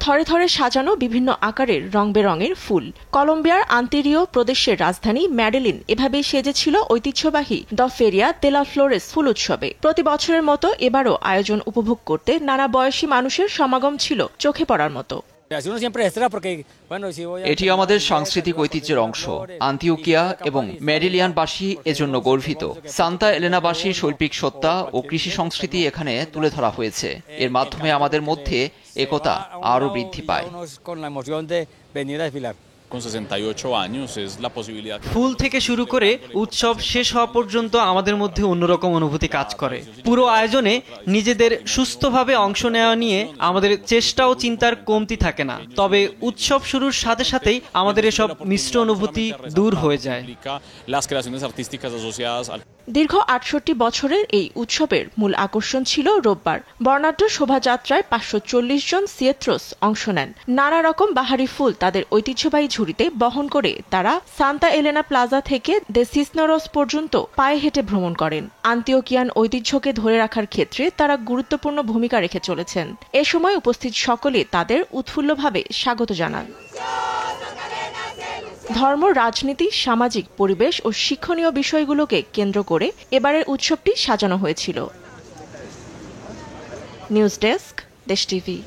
থরে থরে সাজানো বিভিন্ন আকারের রং-বেরঙের ফুল। কলম্বিয়ার আন্তেরিও প্রদেশের রাজধানী মেডেলিন এভাবেই সেজেছিল ঐতিহ্যবাহী দ্য ফেরিয়া দে লা ফ্লোরেস ফুল উৎসবে। প্রতি বছরের মতো এবারও আয়োজন উপভোগ করতে নানা বয়সী মানুষের সমাগম ছিল চোখে পড়ার মতো। এটি আমাদের সাংস্কৃতিক ঐতিহ্যের অংশ। আন্তিওকিয়া এবং মেডিলিয়ানবাসী এজন্য গর্বিত। সান্তা এলেনাবাসীর শৈল্পিক সত্তা ও কৃষি সংস্কৃতি এখানে তুলে ধরা হয়েছে। এর মাধ্যমে আমাদের মধ্যে একতা আরও বৃদ্ধি পায়। ফুল থেকে শুরু করে উৎসব শেষ হওয়া পর্যন্ত আমাদের মধ্যে অন্যরকম অনুভূতি কাজ করে। পুরো আয়োজনে নিজেদের সুস্থভাবে অংশ নেওয়া নিয়ে আমাদের চেষ্টা ও চিন্তার কমতি থাকে না। তবে উৎসব শুরুর সাথে সাথেই আমাদের এসব মিশ্র অনুভূতি দূর হয়ে যায়। দীর্ঘ ৬৮ বছরের এই উৎসবের মূল আকর্ষণ ছিল রোববার বর্ণাঢ্য শোভাযাত্রায় ৫৪০ জন সিয়েত্রোস অংশ নেন। নানা রকম বাহারি ফুল তাদের ঐতিহ্যবাহী ঝুড়িতে বহন করে তারা সান্তা এলেনা প্লাজা থেকে দে সিসনোরস পর্যন্ত পায়ে হেঁটে ভ্রমণ করেন। আন্তিওকিয়ান ঐতিহ্যকে ধরে রাখার ক্ষেত্রে তারা গুরুত্বপূর্ণ ভূমিকা রেখে চলেছেন। এ সময় উপস্থিত সকলে তাদের উৎফুল্লভাবে স্বাগত জানান। ধর্ম, রাজনীতি, সামাজিক, পরিবেশ ও শিক্ষণীয় বিষয়গুলোকে কেন্দ্র করে এবারের উৎসবটি সাজানো হয়েছিল। নিউজ ডেস্ক, দেশ টিভি।